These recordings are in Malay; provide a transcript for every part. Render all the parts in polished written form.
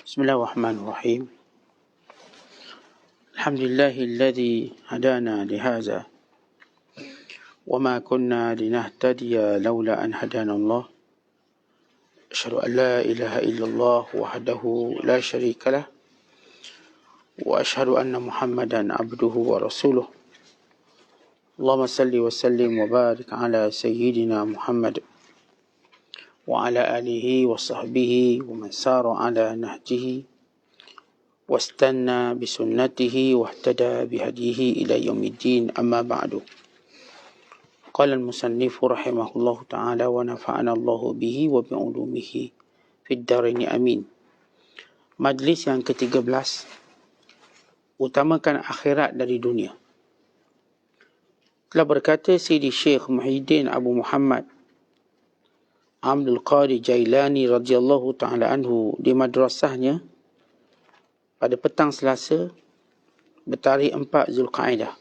بسم الله الرحمن الرحيم. الحمد لله الذي هدانا لهذا وما كنا لنهتدي لولا أن هدانا الله. أشهد أن لا إله إلا الله وحده لا شريك له وأشهد أن محمدا عبده ورسوله. اللهم صل وسلم وبارك على سيدنا محمد وعلى آله وصحبه ومن سار على نهجه واستنى بسنته واهتدى بهديه إلى يوم الدين. أما بعد. قال المصنف رحمه الله تعالى ونفعنا الله به وبعلومه في الدارين آمين. Majlis yang ke-13, utamakan akhirat dari dunia. Telah berkata Sayyidi Syekh Muhyiddin Abu Muhammad Abdul Qadir Jailani radhiyallahu ta'ala anhu di madrasahnya pada petang Selasa bertarikh 4 Zulqa'dah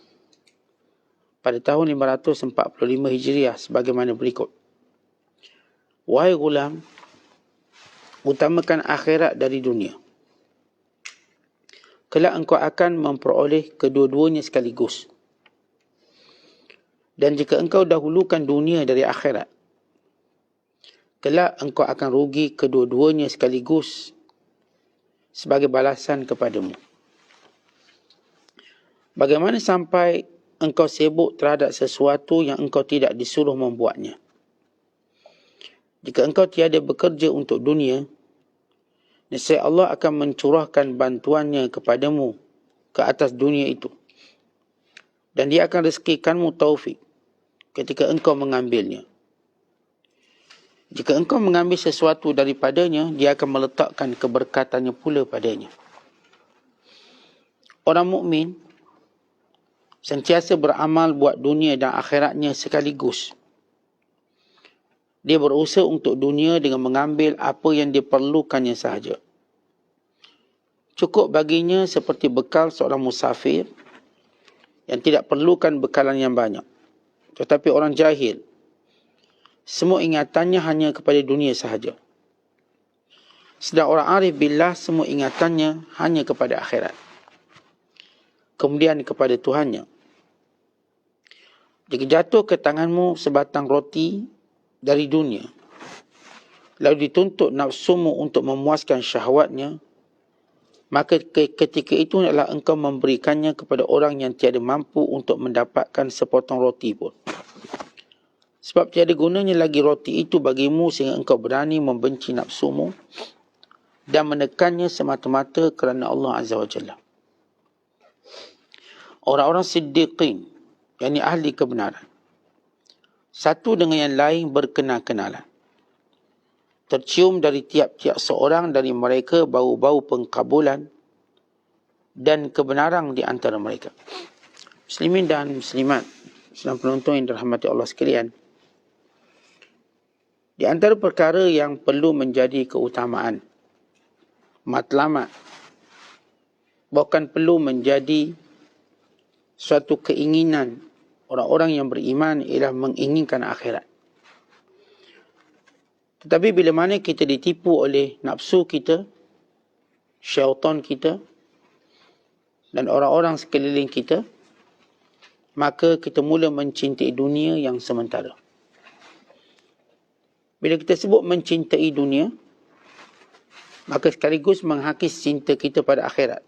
pada tahun 545 Hijriah sebagaimana berikut. Wahai gulam, utamakan akhirat dari dunia. Kelak engkau akan memperoleh kedua-duanya sekaligus. Dan jika engkau dahulukan dunia dari akhirat, kelak engkau akan rugi kedua-duanya sekaligus sebagai balasan kepadamu. Bagaimana sampai engkau sibuk terhadap sesuatu yang engkau tidak disuruh membuatnya? Jika engkau tiada bekerja untuk dunia, nescaya Allah akan mencurahkan bantuannya kepadamu ke atas dunia itu. Dan dia akan rezekikanmu taufik ketika engkau mengambilnya. Jika engkau mengambil sesuatu daripadanya, dia akan meletakkan keberkatannya pula padanya. Orang mukmin sentiasa beramal buat dunia dan akhiratnya sekaligus. Dia berusaha untuk dunia dengan mengambil apa yang diperlukannya sahaja. Cukup baginya seperti bekal seorang musafir yang tidak perlukan bekalan yang banyak. Tetapi orang jahil, semua ingatannya hanya kepada dunia sahaja. Sedang orang arif billah, semua ingatannya hanya kepada akhirat, kemudian kepada Tuhannya. Jika jatuh ke tanganmu sebatang roti dari dunia, lalu dituntut nafsumu untuk memuaskan syahwatnya, maka ketika itu adalah engkau memberikannya kepada orang yang tiada mampu untuk mendapatkan sepotong roti pun. Sebab tiada gunanya lagi roti itu bagimu sehingga engkau berani membenci nafsumu dan menekannya semata-mata kerana Allah Azza wa Jalla. Orang-orang siddiqin, yakni ahli kebenaran, satu dengan yang lain berkenal-kenalan. Tercium dari tiap-tiap seorang dari mereka bau-bau pengkabulan dan kebenaran di antara mereka. Muslimin dan muslimat, sedang penonton yang dirahmati Allah sekalian, di antara perkara yang perlu menjadi keutamaan, matlamat, bahkan perlu menjadi suatu keinginan orang-orang yang beriman ialah menginginkan akhirat. Tetapi bila mana kita ditipu oleh nafsu kita, syaitan kita, dan orang-orang sekeliling kita, maka kita mula mencintai dunia yang sementara. Bila kita sebut mencintai dunia, maka sekaligus menghakis cinta kita pada akhirat.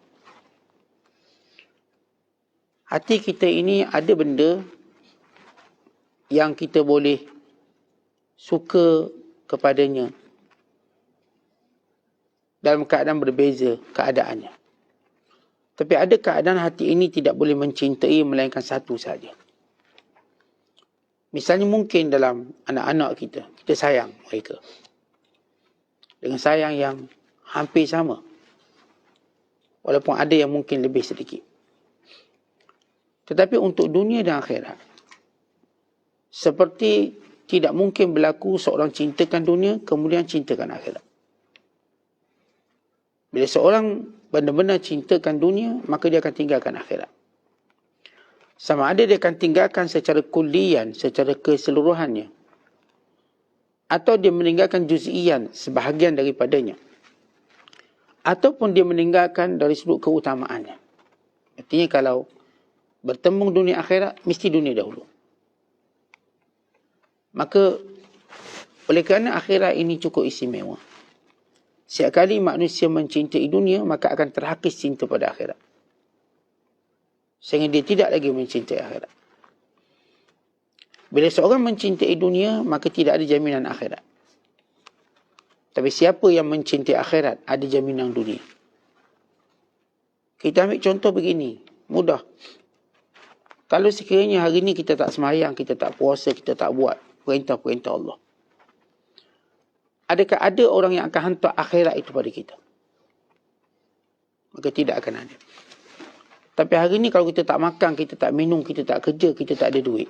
Hati kita ini ada benda yang kita boleh suka kepadanya dalam keadaan berbeza keadaannya. Tapi ada keadaan hati ini tidak boleh mencintai melainkan satu saja. Misalnya mungkin dalam anak-anak kita sayang mereka dengan sayang yang hampir sama, walaupun ada yang mungkin lebih sedikit. Tetapi untuk dunia dan akhirat, seperti tidak mungkin berlaku seorang cintakan dunia kemudian cintakan akhirat. Bila seorang benar-benar cintakan dunia, maka dia akan tinggalkan akhirat. Sama ada dia akan tinggalkan secara kullian, secara keseluruhannya, atau dia meninggalkan juz'ian, sebahagian daripadanya. ataupun dia meninggalkan dari sudut keutamaannya. Artinya kalau bertembung dunia akhirat, mesti dunia dahulu. Maka oleh kerana akhirat ini cukup istimewa, setiap kali manusia mencintai dunia, maka akan terhakis cinta pada akhirat, sehingga dia tidak lagi mencintai akhirat. Bila seorang mencintai dunia, maka tidak ada jaminan akhirat. Tapi siapa yang mencintai akhirat, ada jaminan dunia. Kita ambil contoh begini, mudah. Kalau sekiranya hari ini kita tak sembahyang, kita tak puasa, kita tak buat perintah-perintah Allah, adakah ada orang yang akan hantar akhirat itu pada kita? Maka tidak akan ada. Tapi hari ini kalau kita tak makan, kita tak minum, kita tak kerja, kita tak ada duit,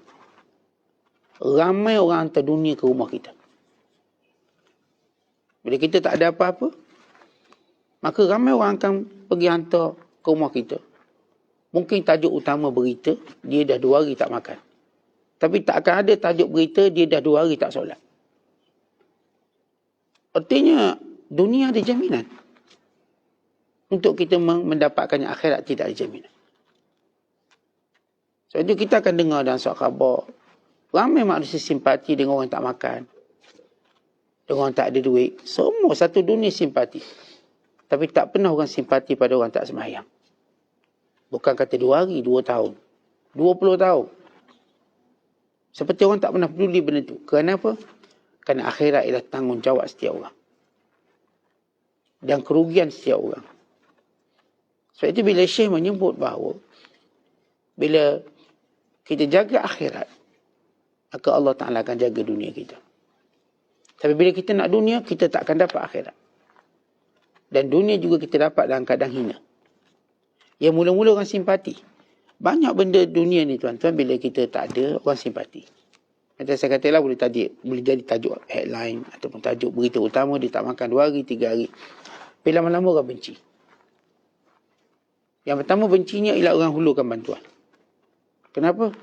ramai orang hantar dunia ke rumah kita. Bila kita tak ada apa-apa, maka ramai orang akan pergi hantar ke rumah kita. Mungkin tajuk utama berita, dia dah 2 hari tak makan. Tapi tak akan ada tajuk berita, dia dah 2 hari tak solat. Artinya, dunia ada jaminan. Untuk kita mendapatkan akhirat, tidak ada jaminan. Sebab itu kita akan dengar dalam surat khabar, ramai manusia simpati dengan orang tak makan, dengan orang tak ada duit. Semua satu dunia simpati. Tapi tak pernah orang simpati pada orang tak sembahyang. Bukan kata 2 hari, 2 tahun, 20 tahun. Seperti orang tak pernah peduli benda itu. Kenapa? Kerana akhirat ialah tanggungjawab setiap orang. Dan kerugian setiap orang. Sebab itu bila Syekh menyebut bahawa bila kita jaga akhirat, maka Allah Ta'ala akan jaga dunia kita. Tapi bila kita nak dunia, kita tak akan dapat akhirat. Dan dunia juga kita dapat dalam keadaan hina. Yang mula-mula orang simpati. Banyak benda dunia ni tuan-tuan, bila kita tak ada, orang simpati. Macam saya katalah, boleh jadi tajuk headline ataupun tajuk berita utama, dia tak makan 2 hari, 3 hari. Tapi lama-lama orang benci. Yang pertama bencinya ialah orang hulurkan bantuan. Kenapa?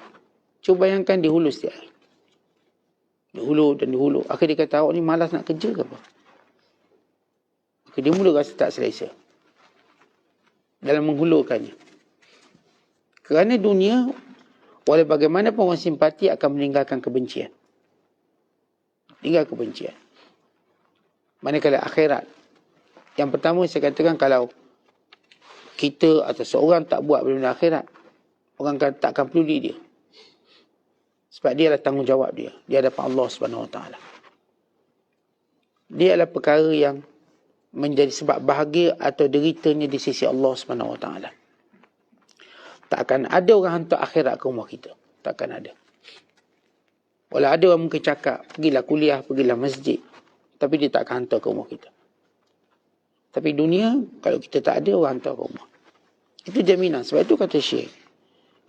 Cuba bayangkan dia hulur setiap hari. Dia hulur dan dia hulur. Akhirnya dia kata, awak ni malas nak kerja ke apa? Maka dia mula rasa tak selesa dalam menghulurkannya. Kerana dunia, walau bagaimanapun orang simpati akan meninggalkan kebencian. Tinggal kebencian. Manakala akhirat, yang pertama saya katakan, kalau kita atau seorang tak buat benda akhirat, orang tak akan peduli dia. Sebab dia adalah tanggungjawab dia. Dia hadapan Allah Subhanahu Wa Taala. Dia adalah perkara yang menjadi sebab bahagia atau deritanya di sisi Allah Subhanahu Wa Taala. Tak akan ada orang hantar akhirat ke rumah kita. Tak akan ada. Walau ada orang mungkin cakap, pergilah kuliah, pergilah masjid, tapi dia tak akan hantar ke rumah kita. Tapi dunia, kalau kita tak ada, orang hantar ke rumah. Itu jaminan. Sebab itu kata Syekh,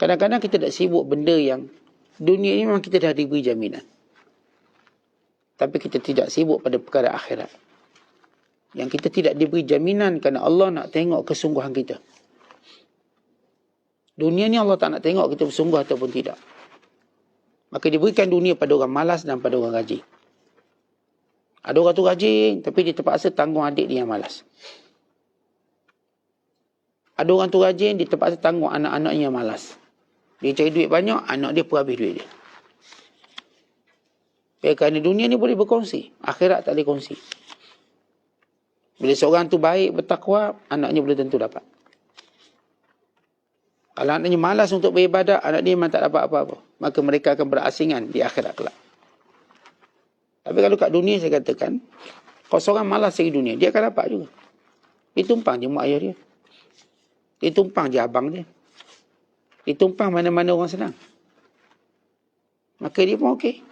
kadang-kadang kita tak sibuk benda yang dunia ini memang kita dah diberi jaminan. Tapi kita tidak sibuk pada perkara akhirat. Yang kita tidak diberi jaminan kerana Allah nak tengok kesungguhan kita. Dunia ni Allah tak nak tengok kita bersungguh ataupun tidak. Maka diberikan dunia pada orang malas dan pada orang rajin. Ada orang tu rajin, tapi dia terpaksa tanggung adik dia yang malas. Ada orang tu rajin, dia terpaksa tanggung anak-anaknya yang malas. Dia cari duit banyak, anak dia pun habis duit dia. Kerana dunia ni boleh berkongsi, akhirat tak boleh kongsi. Bila seorang tu baik, bertakwa, anaknya boleh tentu dapat. Kalau anaknya malas untuk beribadat, anak dia memang tak dapat apa-apa. Maka mereka akan berasingan di akhirat kelak. Tapi kalau kat dunia saya katakan, kalau seorang malas dari dunia, dia akan dapat juga. Dia tumpang je mak ayah dia. Dia tumpang je abang dia. Dia tumpang mana-mana orang senang. Maka dia pun okey.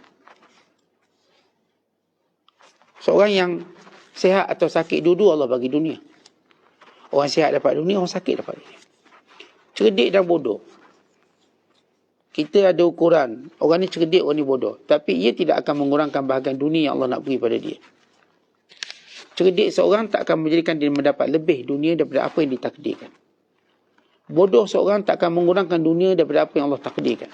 Seorang yang sihat atau sakit, dua-dua Allah bagi dunia. Orang sihat dapat dunia, orang sakit dapat dunia. Cerdik dan bodoh. Kita ada ukuran. Orang ni cerdik, orang ni bodoh. Tapi ia tidak akan mengurangkan bahagian dunia yang Allah nak beri pada dia. Cerdik seorang tak akan menjadikan dia mendapat lebih dunia daripada apa yang ditakdirkan. Bodoh seorang tak akan mengurangkan dunia daripada apa yang Allah takdirkan.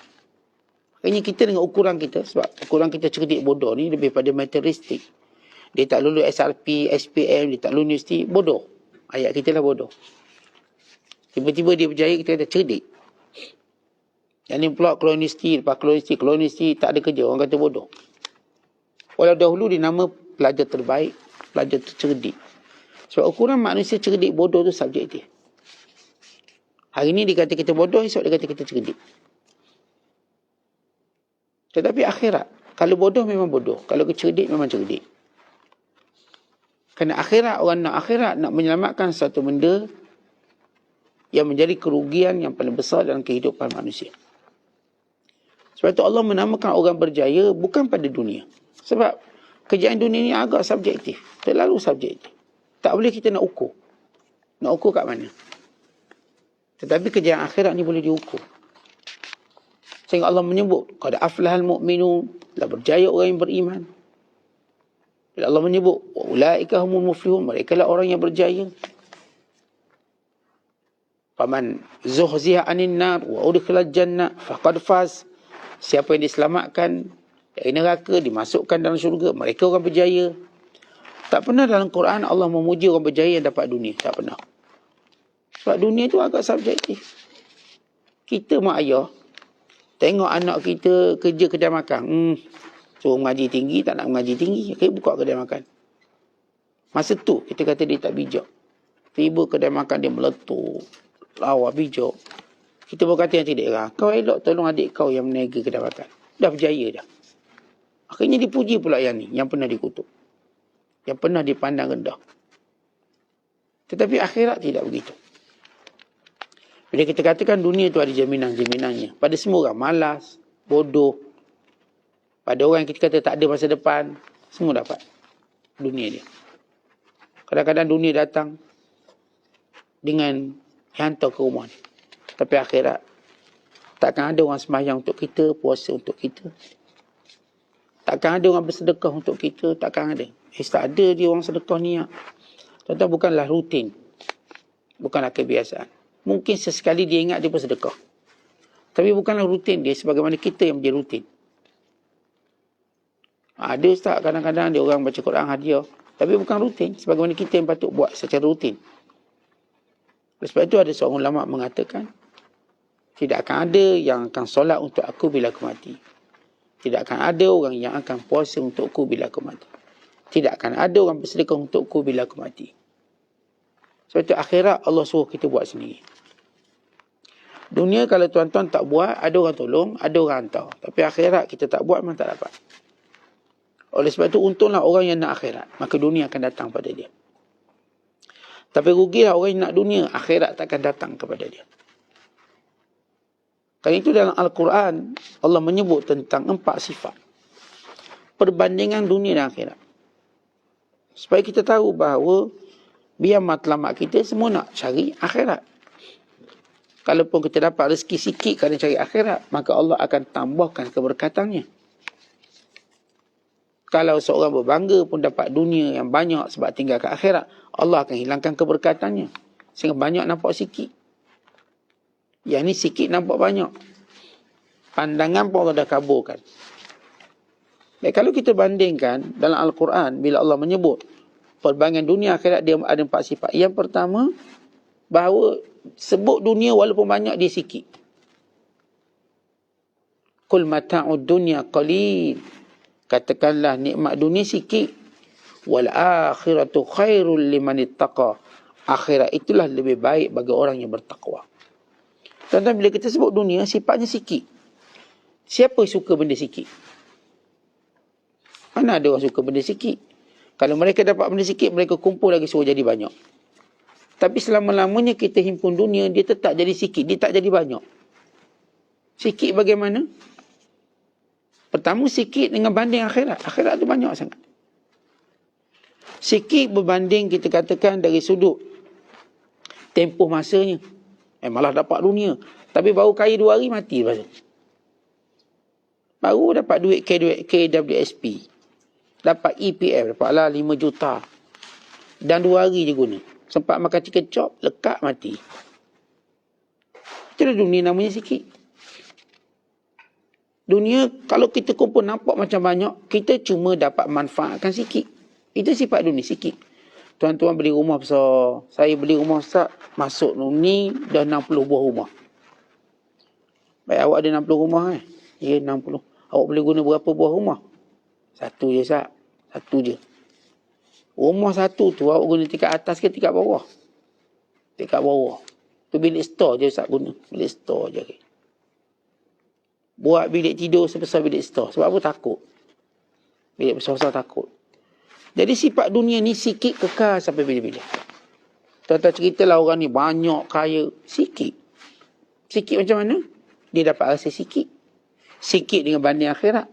Makanya kita dengan ukuran kita, sebab ukuran kita cerdik bodoh ni lebih pada materialistik. Dia tak lulus SRP, SPM, dia tak lulus universiti, bodoh. Ayat kita lah bodoh. Tiba-tiba dia berjaya, kita kata cerdik. Yang ni pula kolonisti tak ada kerja, orang kata bodoh. Walau dahulu dia nama pelajar terbaik, pelajar tercerdik. Sebab ukuran manusia cerdik bodoh tu subjektif. Hari ni dia kata kita bodoh, esok dia kata kita cerdik. Tetapi akhirat, kalau bodoh memang bodoh, kalau cerdik memang cerdik. Kerana akhirat, orang nak akhirat, nak menyelamatkan satu benda yang menjadi kerugian yang paling besar dalam kehidupan manusia. Sebab itu Allah menamakan orang berjaya bukan pada dunia. Sebab kejayaan dunia ni agak subjektif, terlalu subjektif. Tak boleh kita nak ukur. Nak ukur kat mana? Tetapi kejayaan akhirat ni boleh diukur. Sehingga Allah menyebut, qad aflahal mu'minun, telah berjaya orang yang beriman. Bila Allah menyebut, wa ulaika humul muflihun, mereka lah orang yang berjaya. Faman zuhziha 'anil nar wa udkhilal jannah faqad faz. Siapa yang diselamatkan dari neraka, dimasukkan dalam syurga, mereka orang berjaya. Tak pernah dalam Quran Allah memuji orang berjaya yang dapat dunia. Tak pernah. Sebab dunia tu agak subjektif. Kita mak ayah, tengok anak kita kerja kedai makan. Suruh mengaji tinggi, tak nak mengaji tinggi. Akhirnya buka kedai makan. Masa tu kita kata dia tak bijak. Tiba kedai makan dia meletup, lawa bijak. Kita berkata yang tidak, kau elok tolong adik kau yang meniaga kedai makan. Dah berjaya dah. Akhirnya dipuji pula yang ni, yang pernah dikutuk. Yang pernah dipandang rendah. Tetapi akhirat tidak begitu. Bila kita katakan dunia tu ada jaminan-jaminannya. Pada semua orang, malas, bodoh. Pada orang yang kita kata tak ada masa depan, semua dapat dunia dia. Kadang-kadang dunia datang dengan hantar ke rumah ni. Tapi akhirat, takkan ada orang sembahyang untuk kita, puasa untuk kita. Takkan ada orang bersedekah untuk kita, takkan ada. Tak ada dia orang sedekah niat. Tuan-tuan, bukanlah rutin. Bukanlah kebiasaan. Mungkin sesekali dia ingat dia bersedekah. Tapi bukanlah rutin dia sebagaimana kita yang menjadi rutin. Ada ustaz kadang-kadang dia orang baca Quran hadiah. Tapi bukan rutin sebagaimana kita yang patut buat secara rutin. Sebab itu ada seorang ulama mengatakan, tidak akan ada yang akan solat untuk aku bila aku mati. Tidak akan ada orang yang akan puasa untuk aku bila aku mati. Tidak akan ada orang bersedekah untuk aku bila aku mati. Sebab itu akhirat Allah suruh kita buat sendiri. Dunia kalau tuan-tuan tak buat, ada orang tolong, ada orang hantar. Tapi akhirat kita tak buat, memang tak dapat. Oleh sebab itu untunglah orang yang nak akhirat. Maka dunia akan datang pada dia. Tapi rugilah orang yang nak dunia, akhirat takkan datang kepada dia. Kerana itu dalam Al-Quran, Allah menyebut tentang 4 sifat. Perbandingan dunia dan akhirat. Supaya kita tahu bahawa biar matlamat kita semua nak cari akhirat. Kalaupun kita dapat rezeki sikit kerana cari akhirat, maka Allah akan tambahkan keberkatannya. Kalau seorang berbangga pun dapat dunia yang banyak sebab tinggalkan akhirat, Allah akan hilangkan keberkatannya. Sehingga banyak nampak sikit. Yang ni sikit nampak banyak. Pandangan pun Allah dah kaburkan. Baik, kalau kita bandingkan dalam Al-Quran, bila Allah menyebut perbandingan dunia akhirat, dia ada 4 sifat. Yang pertama, bahawa sebut dunia walaupun banyak, dia sikit. Qul mata'ud dunya qalil. Katakanlah nikmat dunia sikit. Wal akhiratu khairul liman ittaqa. Akhirat itulah lebih baik bagi orang yang bertakwa. Tuan-tuan, bila kita sebut dunia, sifatnya sikit. Siapa suka benda sikit? Mana ada orang suka benda sikit? Kalau mereka dapat benda sikit, mereka kumpul lagi suruh jadi banyak. Tapi selama-lamanya kita himpun dunia, dia tetap jadi sikit. Dia tak jadi banyak. Sikit bagaimana? Pertama, sikit dengan banding akhirat. Akhirat tu banyak sangat. Sikit berbanding kita katakan dari sudut tempoh masanya. Malah dapat dunia. Tapi baru kaya 2 hari, mati lepas tu. Baru dapat duit KWSP. Dapat EPF. Dapatlah 5 juta. Dan 2 hari je guna. Sempat makan chicken chop, lekat, mati. Itulah dunia namanya sikit. Dunia, kalau kita kumpul nampak macam banyak, kita cuma dapat manfaatkan sikit. Itu sifat dunia, sikit. tuan-tuan beli rumah besar. Saya beli rumah besar, masuk ni dah 60 buah rumah. Baik, awak ada 60 rumah kan? Ya, 60. Awak boleh guna berapa buah rumah? Satu je, Sat. Satu je. Rumah satu tu awak guna tingkat atas ke tingkat bawah? Tingkat bawah. Tu bilik store je Sat guna. Bilik store je. Buat bilik tidur sebesar bilik store. Sebab apa? Takut. Bilik besar-besar takut. Jadi sifat dunia ni sikit kekal sampai bila-bila. Tuan-tuan ceritalah orang ni banyak kaya. Sikit. Sikit macam mana? Dia dapat rasa sikit. Sikit dengan banding akhirat.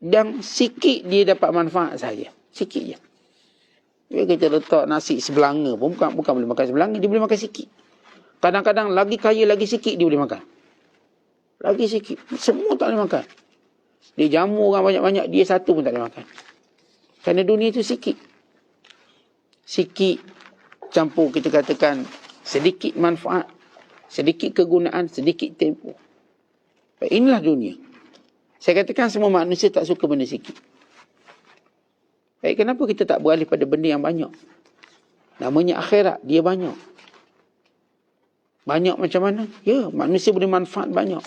Dan sikit dia dapat manfaat saja. Sikit je. Dia kita letak nasi sebelanga pun bukan boleh makan sebelanga. Dia boleh makan sikit. Kadang-kadang lagi kaya lagi sikit dia boleh makan. Lagi sikit. Semua tak boleh makan. Dia jamu orang banyak-banyak. Dia satu pun tak boleh makan. Kerana dunia itu sikit. Sikit campur kita katakan sedikit manfaat. Sedikit kegunaan. Sedikit tempoh. Inilah dunia. Saya katakan semua manusia tak suka benda sikit. Baik, kenapa kita tak beralih pada benda yang banyak? Namanya akhirat, dia banyak. Banyak macam mana? Ya, manusia boleh manfaat banyak.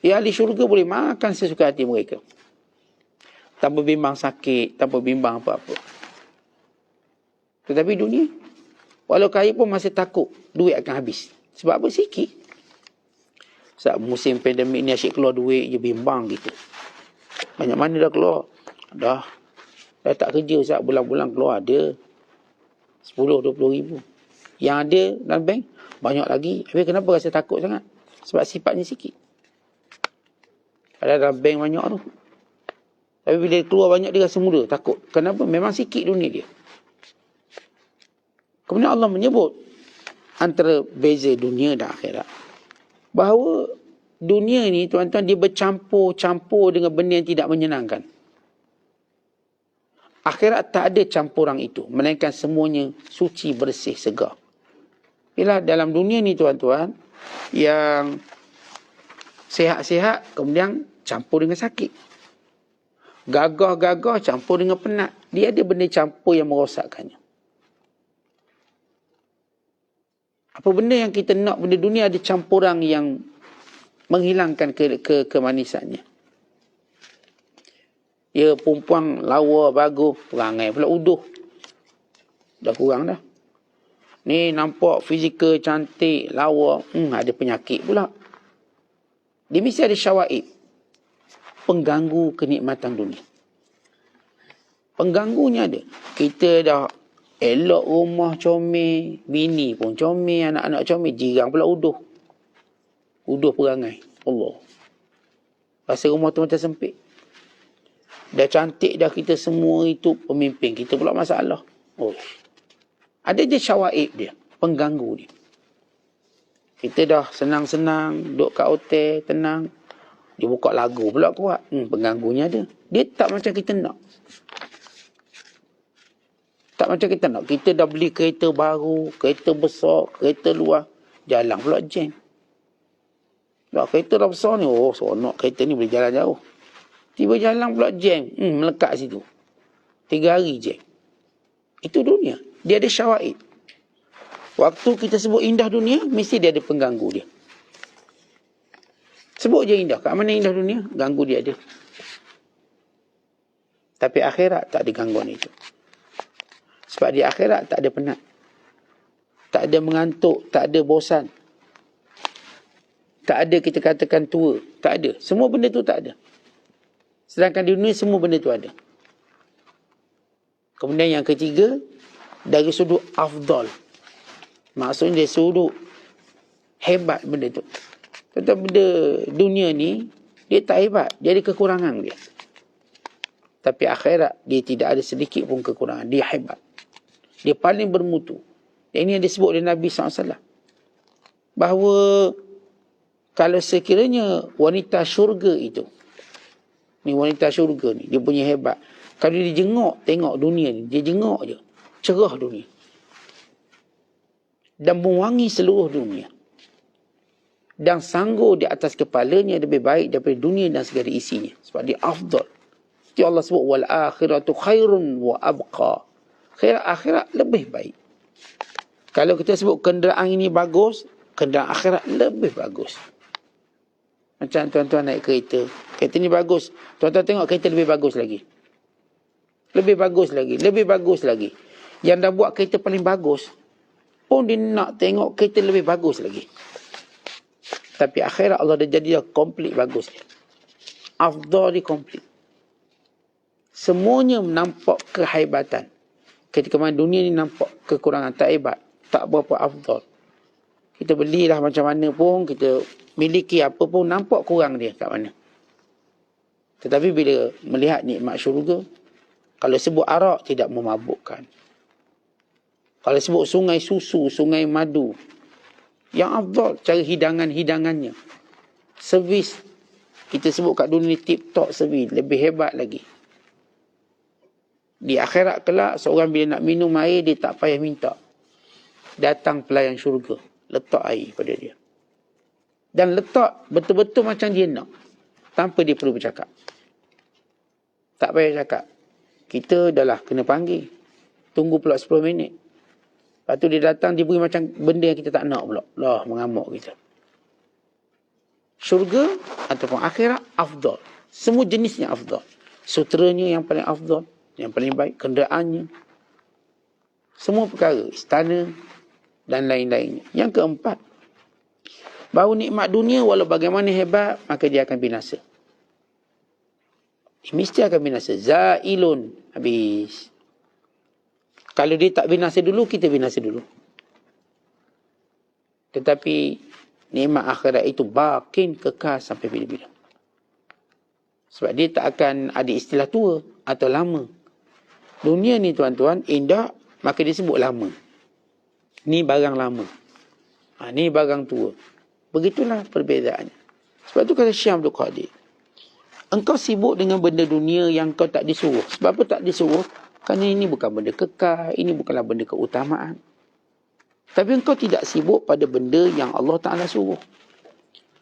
Ya, ahli syurga boleh makan sesuka hati mereka. Tanpa bimbang sakit, tanpa bimbang apa-apa. Tetapi dunia, walau kaya pun masih takut duit akan habis. Sebab apa? Sikit. Saat musim pandemik ni asyik keluar duit je, bimbang gitu. Banyak mana dah keluar? Dah tak kerja saat bulan-bulan keluar ada 10-20 ribu. Yang ada dalam bank banyak lagi. Habis kenapa rasa takut sangat? Sebab sifatnya sikit. Ada dalam bank banyak tu. Tapi bila keluar banyak dia rasa mula, takut. Kenapa? Memang sikit dunia dia. Kemudian Allah menyebut antara beza dunia dan akhirat. Bahawa dunia ni tuan-tuan dia bercampur-campur dengan benda yang tidak menyenangkan. Akhirat tak ada campuran itu. Melainkan semuanya suci, bersih, segar. Bila dalam dunia ni tuan-tuan, yang sihat-sihat kemudian campur dengan sakit. Gagah-gagah campur dengan penat. Dia ada benda campur yang merosakkannya. Apa benda yang kita nak, benda dunia ada campuran yang menghilangkan kemanisannya. Ya, perempuan lawa, bagus, perangai pula uduh. Dah kurang dah. Ni nampak fizikal, cantik, lawa, ada penyakit pula. Dia mesti ada syawaib. Pengganggu kenikmatan dunia. Pengganggunya ada. Kita dah elok rumah comel, bini pun comel, anak-anak comel, jirang pula uduh. Uduh perangai. Allah. Rasa rumah tu macam sempit. Dah cantik dah kita semua itu pemimpin. Kita pula masalah. Oh. Ada je syawaib dia. Pengganggu dia. Kita dah senang-senang, duduk kat hotel, tenang. Dia buka lagu pula kuat. Pengganggunya ada. Dia tak macam kita nak. Tak macam kita nak. Kita dah beli kereta baru, kereta besar, kereta luar. Jalan pula jam. Dah kereta dah besar ni. Oh, seronok kereta ni boleh jalan jauh. Tiba jalan pula jam. Melekat situ. 3 hari jam. Itu dunia. Dia ada syawaib. Waktu kita sebut indah dunia, mesti dia ada pengganggu dia. Sebut je indah. Kat mana indah dunia? Ganggu dia ada. Tapi akhirat tak ada gangguan itu. Sebab di akhirat tak ada penat. Tak ada mengantuk. Tak ada bosan. Tak ada kita katakan tua. Tak ada. Semua benda tu tak ada. Sedangkan di dunia semua benda tu ada. Kemudian yang ketiga, dari sudut afdal. Maksudnya dari sudut hebat benda tu. Tentang benda dunia ni, dia tak hebat. Dia ada kekurangan dia. Tapi akhirat, dia tidak ada sedikit pun kekurangan. Dia hebat. Dia paling bermutu. Dan ini yang disebut oleh Nabi SAW. Bahawa kalau sekiranya wanita syurga itu, ni wanita syurga ni, dia punya hebat. Kalau dia jenguk, tengok dunia ni, dia jenguk je. Cerah dunia. Dan mewangi seluruh dunia. Dan sanggur di atas kepalanya lebih baik daripada dunia dan segala isinya. Sebab dia afdal. Itu Allah sebut, wal akhiratu khairun wa abqa. akhirat lebih baik. Kalau kita sebut kenderaan ini bagus, kenderaan akhirat lebih bagus. Macam tuan-tuan naik kereta. Kereta ni bagus. Tuan-tuan tengok kereta lebih bagus lagi. Lebih bagus lagi. Lebih bagus lagi. Yang dah buat kereta paling bagus pun dia nak tengok kereta lebih bagus lagi. Tapi akhirat Allah dah jadi komplit bagus. Afdal dia komplit. Semuanya nampak kehebatan. Ketika mana dunia ni nampak kekurangan, tak hebat, tak berapa afdal. Kita belilah macam mana pun, kita miliki apa pun, nampak kurang dia kat mana. Tetapi bila melihat nikmat syurga, kalau sebut arak tidak memabukkan. Kalau sebut sungai susu, sungai madu, yang afdal cara hidangan-hidangannya. Servis, kita sebut kat dunia ni tip-top servis, lebih hebat lagi. Di akhirat kelak, seorang bila nak minum air, dia tak payah minta. Datang pelayan syurga, letak air pada dia. Dan letak betul-betul macam dia nak. Tanpa dia perlu bercakap. Tak payah cakap. Kita dah lah kena panggil. Tunggu pula 10 minit. Lepas tu dia datang, dia beri macam benda yang kita tak nak pula. Lah, mengamuk kita. Syurga ataupun akhirat, afdal. Semua jenisnya afdal. Suteranya yang paling afdal. Yang paling baik, kenderaannya. Semua perkara, istana dan lain-lainnya. Yang keempat, bahawa nikmat dunia walau bagaimana hebat, maka dia akan binasa. Dia mesti akan binasa. Zailun, habis. Kalau dia tak binasa dulu, kita binasa dulu. Tetapi nikmat akhirat itu bakin kekal sampai bila-bila. Sebab dia tak akan ada istilah tua atau lama. Dunia ni tuan-tuan, indah, maka disebut lama. Ni barang lama. Ni barang tua. Begitulah perbezaannya. Sebab tu kata Syekh Abdul Qadir, engkau sibuk dengan benda dunia yang kau tak disuruh. Sebab apa tak disuruh? Kerana ini bukan benda kekal, ini bukanlah benda keutamaan. Tapi engkau tidak sibuk pada benda yang Allah Ta'ala suruh.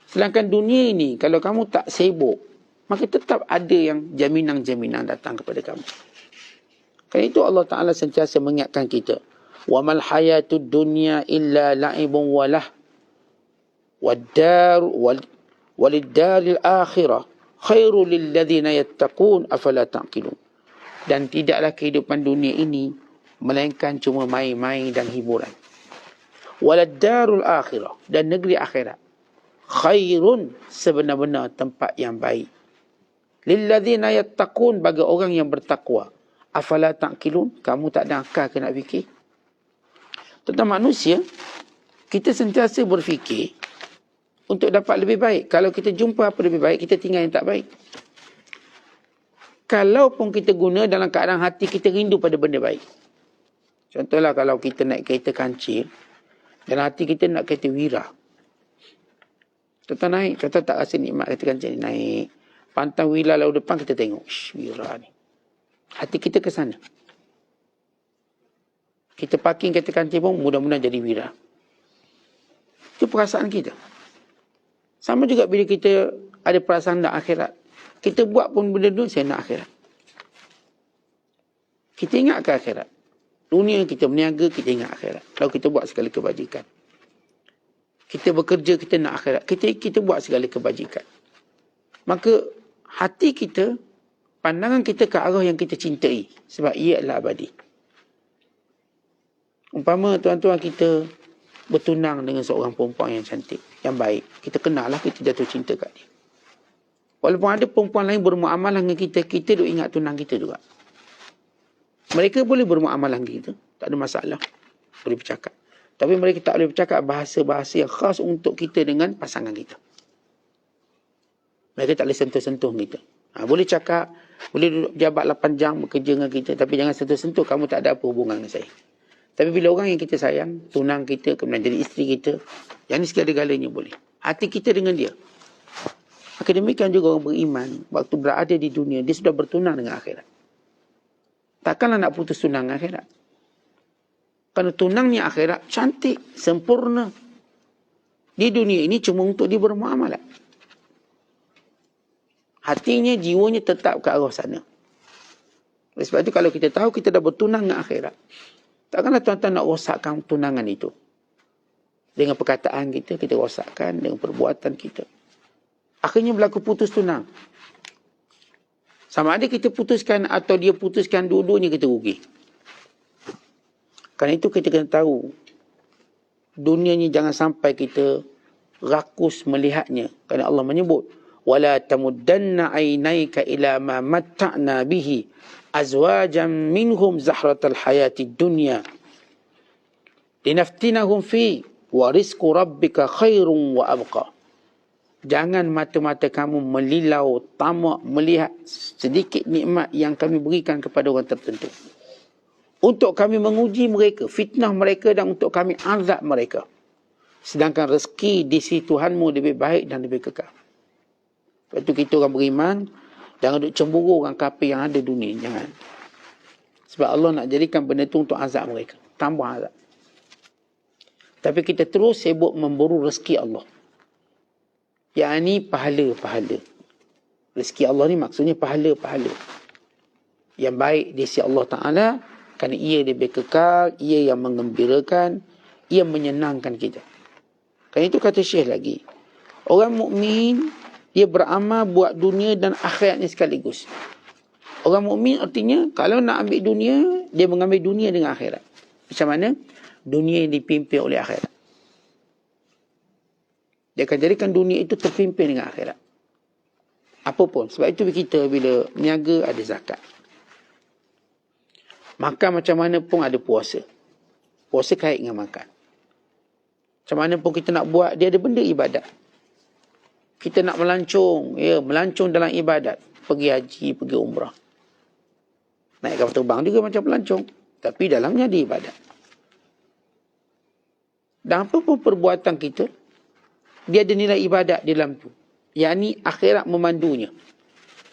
Sedangkan dunia ini, kalau kamu tak sibuk, maka tetap ada yang jaminan-jaminan datang kepada kamu. Kerana itu Allah Ta'ala sentiasa mengingatkan kita. وَمَا الْحَيَاةُ الدُّنْيَا إِلَّا لَعِبٌ وَلَهْ وَلِلدَّارِ الْآخِرَةِ خَيْرٌ لِلَّذِينَ يَتَّقُونَ أَفَلَا تَعْقِلُونَ. Dan tidaklah kehidupan dunia ini melainkan cuma main-main dan hiburan. وَلِلدَّارُ الْآخِرَةِ, dan negeri akhirat. Khairun, sebenar-benar tempat yang baik. لِلَّذِينَ يَتَّقُونَ, bagi orang yang bertakwa. Afala ta'qilun, kamu tak ada akal ke nak fikir? Tentang manusia, kita sentiasa berfikir untuk dapat lebih baik. Kalau kita jumpa apa lebih baik, kita tinggal yang tak baik. Kalaupun kita guna dalam keadaan hati kita rindu pada benda baik. Contohlah kalau kita naik kereta kancil, dan hati kita nak kereta Wira. Contoh naik, contoh tak rasa nikmat kereta kancil ni. Naik, pantang Wira lalu depan kita tengok, Wira ni. Hati kita ke sana. Kita parking kereta kancil pun mudah-mudahan jadi Wira. Itu perasaan kita. Sama juga bila kita ada perasaan nak akhirat. Kita buat pun benda dulu, saya nak akhirat. Kita ingat ke akhirat. Dunia kita berniaga, kita ingat akhirat. Kalau kita buat segala kebajikan. Kita bekerja, kita nak akhirat. Kita buat segala kebajikan. Maka hati kita, pandangan kita ke arah yang kita cintai. Sebab ia adalah abadi. Umpama tuan-tuan kita bertunang dengan seorang perempuan yang cantik, yang baik. Kita kenal lah, kita jatuh cinta kat dia. Walaupun ada perempuan lain bermuamalah dengan kita, kita duk ingat tunang kita juga. Mereka boleh bermuamalah dengan kita, tak ada masalah. Boleh bercakap. Tapi mereka tak boleh bercakap bahasa-bahasa yang khas untuk kita dengan pasangan kita. Mereka tak boleh sentuh-sentuh kita. Boleh cakap, boleh duduk jabat 8 jam bekerja dengan kita, tapi jangan sentuh-sentuh, kamu tak ada apa hubungan dengan saya. Tapi bila orang yang kita sayang, tunang kita, kemudian jadi isteri kita, yang ni segala-galanya boleh. Hati kita dengan dia. Maka demikian juga orang beriman, waktu berada di dunia, dia sudah bertunang dengan akhirat. Takkanlah nak putus tunang dengan akhirat. Kerana tunangnya akhirat cantik, sempurna. Di dunia ini cuma untuk dia bermuamalah. Hatinya, jiwanya tetap ke arah sana. Sebab itu kalau kita tahu kita dah bertunang dengan akhirat, takkanlah tuan-tuan nak rosakkan tunangan itu. Dengan perkataan kita, kita rosakkan. Dengan perbuatan kita. Akhirnya berlaku putus tunang. Sama ada kita putuskan atau dia putuskan, dua-duanya kita rugi. Kerana itu kita kena tahu, dunia ni jangan sampai kita rakus melihatnya. Kerana Allah menyebut, وَلَا تَمُدَّنَّ عَيْنَيْكَ إِلَى مَا مَتَّعْنَا بِهِ أَزْوَاجًا مِّنْهُمْ زَهْرَةَ الْحَيَاةِ الدُّنْيَا لِنَفْتِنَهُمْ فِيهِ وَرِزْقُ رَبِّكَ خَيْرٌ وَأَبْقَى. Jangan mata-mata kamu melilau, tamak, melihat sedikit nikmat yang kami berikan kepada orang tertentu. Untuk kami menguji mereka, fitnah mereka, dan untuk kami azab mereka. Sedangkan rezeki di sisi Tuhanmu lebih baik dan lebih kekal. Sebab itu kita orang beriman, jangan duk cemburu orang kafir yang ada dunia. Jangan. Sebab Allah nak jadikan benda itu untuk azab mereka. Tambah azab. Tapi kita terus sibuk memburu rezeki Allah. Yang ini pahala-pahala. Rezeki Allah ni maksudnya pahala-pahala. Yang baik di sisi Allah Ta'ala, kerana ia lebih kekal, ia yang mengembirakan, ia menyenangkan kita. Kerana itu kata Syekh lagi, orang mukmin dia beramal buat dunia dan akhiratnya sekaligus. Orang mukmin artinya kalau nak ambil dunia, dia mengambil dunia dengan akhirat. Macam mana? Dunia yang dipimpin oleh akhirat. Dia akan jadikan dunia itu terpimpin dengan akhirat. Apapun. Sebab itu kita bila niaga ada zakat. Makan macam mana pun ada puasa. Puasa kait dengan makan. Macam mana pun kita nak buat, dia ada benda ibadat. Kita nak melancong, melancong dalam ibadat. Pergi haji, pergi umrah. Naik kapal terbang juga macam melancong. Tapi dalamnya ada ibadat. Dan apa pun perbuatan kita, dia ada nilai ibadat di dalam tu. Yang ni akhirat memandunya.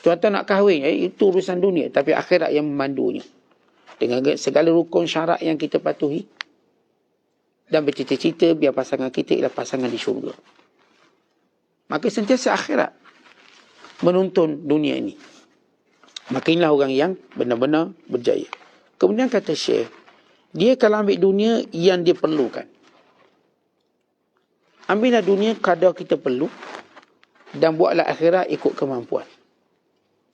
Tuan-tuan nak kahwin, itu urusan dunia. Tapi akhirat yang memandunya. Dengan segala rukun syarat yang kita patuhi. Dan bercita-cita biar pasangan kita ialah pasangan di syurga. Maka sentiasa akhirat menuntun dunia ini. Maka inilah orang yang benar-benar berjaya. Kemudian kata Syekh, dia kalau ambil dunia yang dia perlukan. Ambillah dunia kadar kita perlu dan buatlah akhirat ikut kemampuan.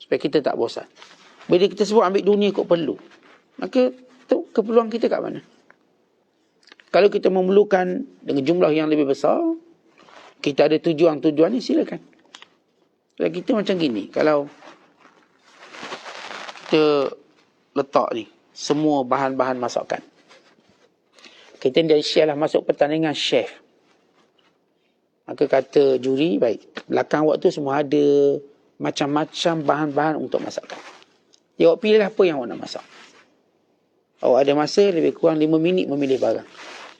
Supaya kita tak bosan. Bila kita sebut ambil dunia ikut perlu, maka tu keperluan kita kat mana? Kalau kita memerlukan dengan jumlah yang lebih besar, kita ada tujuan-tujuan ni, silakan. Kalau kita macam gini, kalau kita letak ni semua bahan-bahan masakan, kita dari chef lah masuk pertandingan chef. Maka kata juri, baik, belakang awak tu semua ada macam-macam bahan-bahan untuk masakan. Dia awak pilihlah apa yang awak nak masak. Awak ada masa lebih kurang 5 minit memilih barang.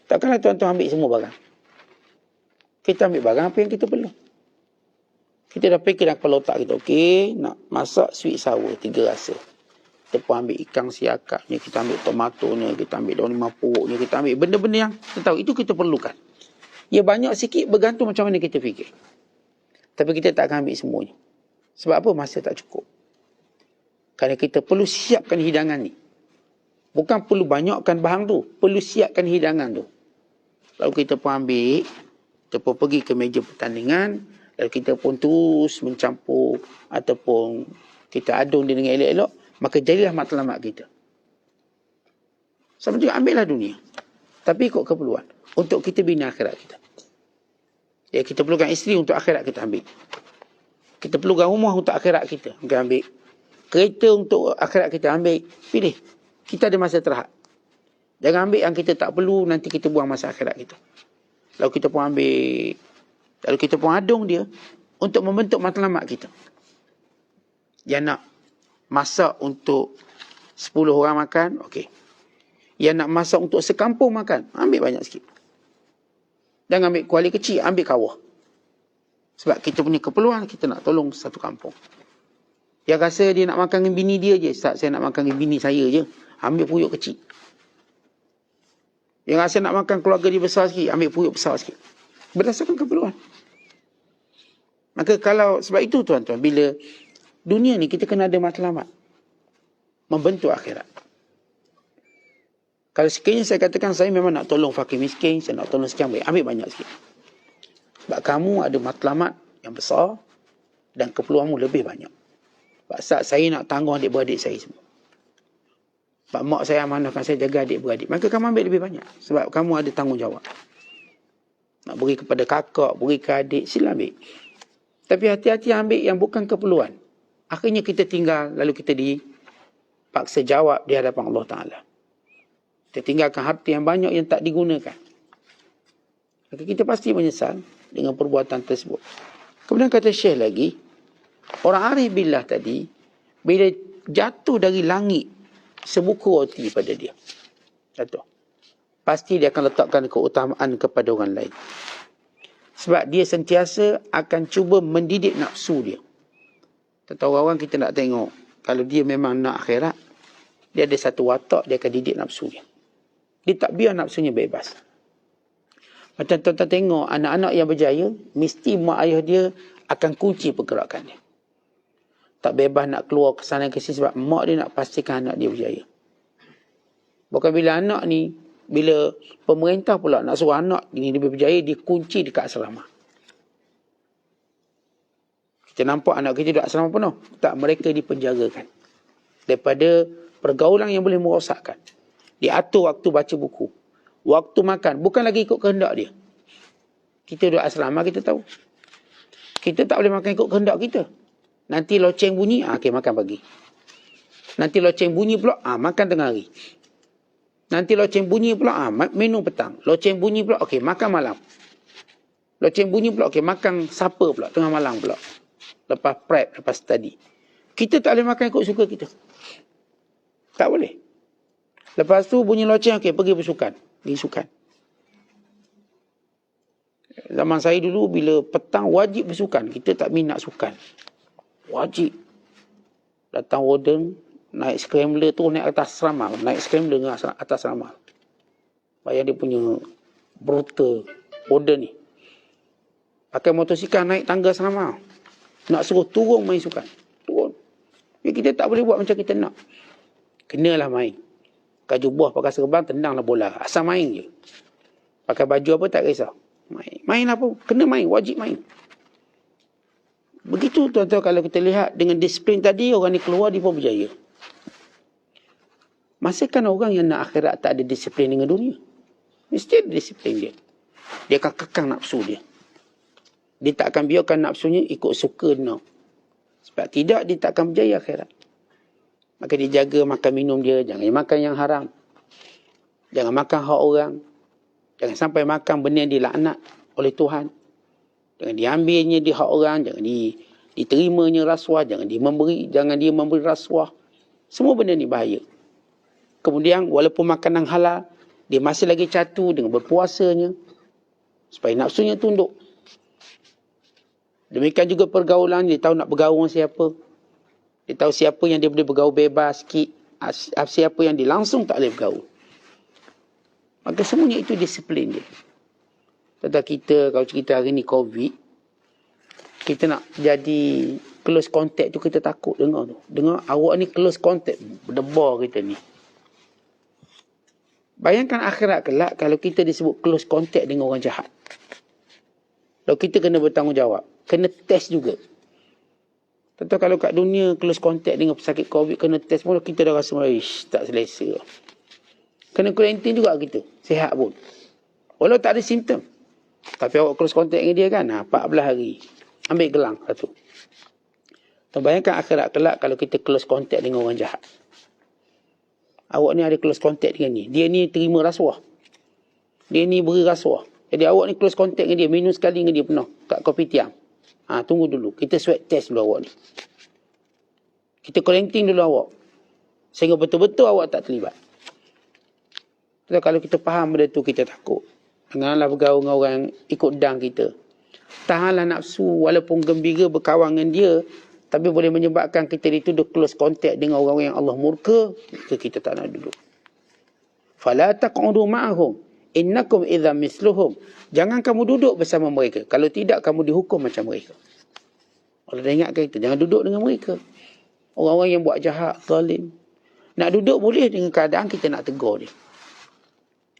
Takkanlah tuan-tuan ambil semua barang. Kita ambil barang apa yang kita perlu. Kita dah fikir dalam kepala otak kita, okey, nak masak sweet sour 3 rasa. Kita pun ambil ikan siakapnya, kita ambil tomatonya, kita ambil daun limau puruknya, kita ambil benda-benda yang kita tahu, itu kita perlukan. Ya banyak sikit bergantung macam mana kita fikir. Tapi kita tak akan ambil semuanya. Sebab apa? Masa tak cukup. Kerana kita perlu siapkan hidangan ni. Bukan perlu banyakkan bahan tu, perlu siapkan hidangan tu. Lalu kita pun ambil, kita pun pergi ke meja pertandingan, lalu kita pun terus mencampur ataupun kita adun dia dengan elok-elok, maka jadilah matlamat kita. Sama juga ambillah dunia. Tapi ikut keperluan. Untuk kita bina akhirat kita. Ya, kita perlukan isteri untuk akhirat kita ambil. Kita perlukan rumah untuk akhirat kita ambil. Kereta untuk akhirat kita ambil. Pilih. Kita ada masa terhad. Jangan ambil yang kita tak perlu, nanti kita buang masa akhirat kita. Lalu kita pun ambil, lalu kita pun adung dia untuk membentuk matlamat kita. Yang nak masak untuk 10 orang makan, okey. Yang nak masak untuk sekampung makan, ambil banyak sikit. Jangan ambil kuali kecil, ambil kawah. Sebab kita punya keperluan, kita nak tolong satu kampung. Yang rasa dia nak makan dengan bini dia je, Ustaz, saya nak makan dengan bini saya je, ambil puyuk kecil. Yang rasa nak makan keluarga dia besar sikit, ambil puyuk besar sikit. Berdasarkan keperluan. Maka kalau, sebab itu tuan-tuan, bila dunia ni kita kena ada matlamat. membentuk akhirat. Kalau sekiranya saya katakan saya memang nak tolong fakir miskin, saya nak tolong sekian, baik, ambil banyak sikit. Sebab kamu ada matlamat yang besar dan keperluanmu lebih banyak. Sebab saya nak tanggung adik-beradik saya semua. Sebab mak saya amanahkan saya jaga adik-beradik. Maka kamu ambil lebih banyak. Sebab kamu ada tanggungjawab. Nak beri kepada kakak, beri ke adik, sila ambil. Tapi hati-hati ambil yang bukan keperluan. Akhirnya kita tinggal, lalu kita dipaksa jawab di hadapan Allah Ta'ala. Kita tinggalkan harta yang banyak yang tak digunakan. Maka kita pasti menyesal dengan perbuatan tersebut. Kemudian kata Syekh lagi, orang arif billah tadi, bila jatuh dari langit sebuku roti pada dia, jatuh, pasti dia akan letakkan keutamaan kepada orang lain. Sebab dia sentiasa akan cuba mendidik nafsu dia. Tentu orang kita nak tengok, kalau dia memang nak akhirat, dia ada satu watak, dia akan didik nafsu dia. Dia tak biar nafsunya bebas. Macam tuan-tuan tengok, anak-anak yang berjaya, mesti mak ayah dia akan kunci pergerakan dia. Tak bebas nak keluar ke sana ke sini sebab mak dia nak pastikan anak dia berjaya. Bukan bila anak ni, bila pemerintah pula nak suruh anak ni lebih berjaya, dia kunci dekat asrama. Kita nampak anak kita duduk asrama penuh. Tak, mereka dipenjarakan. Daripada pergaulan yang boleh merosakkan. Diatur waktu baca buku. Waktu makan. Bukan lagi ikut kehendak dia. Kita duduk asrama, kita tahu. Kita tak boleh makan ikut kehendak kita. Nanti loceng bunyi, okey, makan pagi. Nanti loceng bunyi pula, makan tengah hari. Nanti loceng bunyi pula, minum petang. Loceng bunyi pula, okey, makan malam. Loceng bunyi pula, okey, makan supper pula, tengah malam pula. Lepas prep, lepas study. Kita tak boleh makan ikut suka kita. Tak boleh. Lepas tu bunyi loceng, okey, pergi bersukan. Pergi sukan. Zaman saya dulu, bila petang wajib bersukan. Kita tak minat sukan. Wajib. Datang warden, naik scrambler tu, naik atas asrama. Naik scrambler dengan atas asrama. Bayar dia punya brutal warden ni. Pakai motosikal naik tangga asrama. Nak suruh turun main sukan. Turun. Ya, kita tak boleh buat macam kita nak. Kenalah main. Pakai jubah, pakai serban, tendanglah bola. Asal main je. Pakai baju apa tak kisah. Main. Main apa? Kena main. Wajib main. Begitu tuan-tuan kalau kita lihat dengan disiplin tadi, orang ni keluar, dia pun berjaya. Masakan orang yang nak akhirat tak ada disiplin dengan dunia? Mesti ada disiplin dia. Dia akan kekang nafsu dia. Dia tak akan biarkan nafsunya ikut suka nak. Sebab tidak, dia tak akan berjaya akhirat. Maka dia jaga makan minum dia. Jangan makan yang haram. Jangan makan hak orang. Jangan sampai makan benda yang dilaknat oleh Tuhan. Jangan diambilnya di hak orang. Jangan diterimanya rasuah. Jangan dia memberi rasuah. Semua benda ni bahaya. Kemudian walaupun makanan halal, dia masih lagi catu dengan berpuasanya. Supaya nafsunya tunduk. Demikian juga pergaulan. Dia tahu nak bergaul dengan siapa. Dia tahu siapa yang dia boleh bergaul bebas sikit. Siapa yang dia langsung tak boleh bergaul. Maka semuanya itu disiplin dia. Tentang kita, kalau cerita hari ni COVID, kita nak jadi close contact tu, kita takut dengar tu. Dengar awak ni close contact. Berdebar kita ni. Bayangkan akhirat kelak kalau kita disebut close contact dengan orang jahat. Kalau kita kena bertanggungjawab. Kena test juga. Tentu kalau kat dunia close contact dengan pesakit COVID, kena test pun kita dah rasa tak selesa. Kena kuarantin juga kita. Sihat pun. Walau tak ada simptom. Tapi awak close contact dengan dia kan, 14 hari. Ambil gelang satu. Bayangkan akhirat kelak kalau kita close contact dengan orang jahat. Awak ni ada close contact dengan ni. Dia ni terima rasuah. Dia ni beri rasuah. Jadi awak ni close contact dengan dia. Minum sekali dengan dia penuh. Kat kopitiam. Tunggu dulu. Kita swab test dulu awak ni. Kita quarantine dulu awak. Sehingga betul-betul awak tak terlibat. Kalau kita faham benda tu, kita takut. Janganlah bergaul dengan orang yang ikut dang kita. Tahanlah nafsu walaupun gembira berkawan dengan dia. Tapi boleh menyebabkan kita dituduh close contact dengan orang yang Allah murka. Kita tak nak duduk. Fala taq'udu ma'ahum. Innakum idza misluhum. Jangan kamu duduk bersama mereka. Kalau tidak, kamu dihukum macam mereka. Allah dah ingatkan kita. Jangan duduk dengan mereka. Orang-orang yang buat jahat, zalim. Nak duduk boleh dengan keadaan kita nak tegur dia.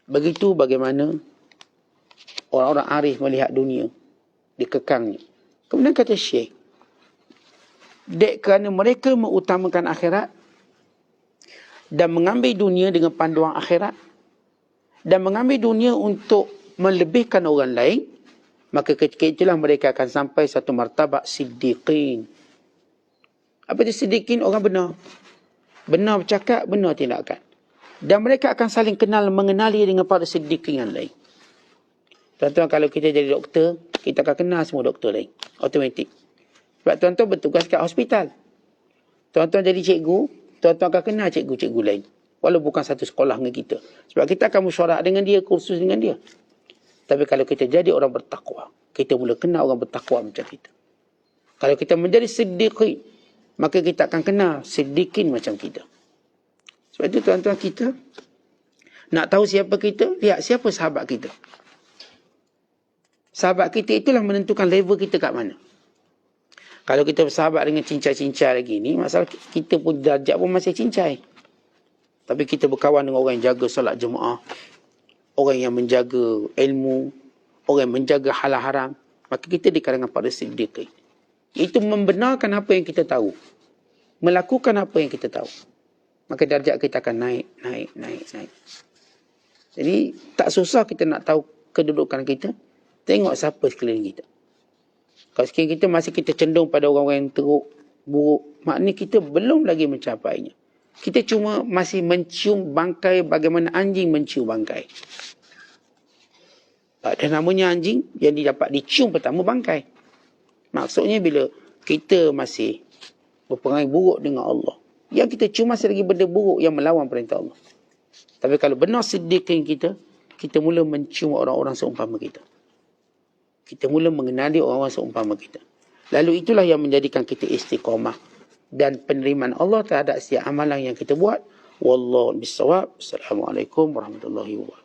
Begitu bagaimana orang-orang arif melihat dunia, dikekangnya. Kemudian kata Syekh, dek kerana mereka mengutamakan akhirat dan mengambil dunia dengan panduan akhirat dan mengambil dunia untuk melebihkan orang lain, maka ketika itulah mereka akan sampai satu martabat siddiqin. Apa itu siddiqin? Orang benar. Benar bercakap, benar tindakan. Dan mereka akan saling mengenali dengan para siddiqin yang lain. Tuan-tuan, kalau kita jadi doktor, kita akan kenal semua doktor lain. Automatik. Sebab tuan-tuan bertugas kat hospital. Tuan-tuan jadi cikgu, tuan-tuan akan kenal cikgu-cikgu lain. Walau bukan satu sekolah dengan kita. Sebab kita akan mesyuarat dengan dia, kursus dengan dia. Tapi kalau kita jadi orang bertakwa, kita mula kenal orang bertakwa macam kita. Kalau kita menjadi siddiqin, maka kita akan kenal siddiqin macam kita. Sebab itu tuan-tuan, kita nak tahu siapa kita, lihat siapa sahabat kita. Sahabat kita itulah menentukan level kita kat mana. Kalau kita bersahabat dengan cincai-cincai lagi ni, masalah kita pun darjat pun masih cincai. Tapi kita berkawan dengan orang yang jaga solat jemaah, orang yang menjaga ilmu, orang yang menjaga halal haram, maka kita di kalangan para siddiqin. Itu membenarkan apa yang kita tahu, melakukan apa yang kita tahu. Maka darjat kita akan naik. Jadi tak susah kita nak tahu kedudukan kita. Tengok siapa sekeliling kita. Kalau sekeliling kita masih kita cenderung pada orang-orang yang teruk, buruk, maknanya kita belum lagi mencapainya. Kita cuma masih mencium bangkai bagaimana anjing mencium bangkai. Dan namanya anjing yang dapat dicium pertama bangkai. Maksudnya bila kita masih berperangai buruk dengan Allah, yang kita cium masih lagi benda buruk yang melawan perintah Allah. Tapi kalau benar siddiqin kita, kita mula mencium orang-orang seumpama kita. Kita mula mengenali orang-orang seumpama kita. Lalu itulah yang menjadikan kita istiqamah dan penerimaan Allah terhadap setiap amalan yang kita buat. Wallahu bissawab. Assalamualaikum warahmatullahi wabarakatuh.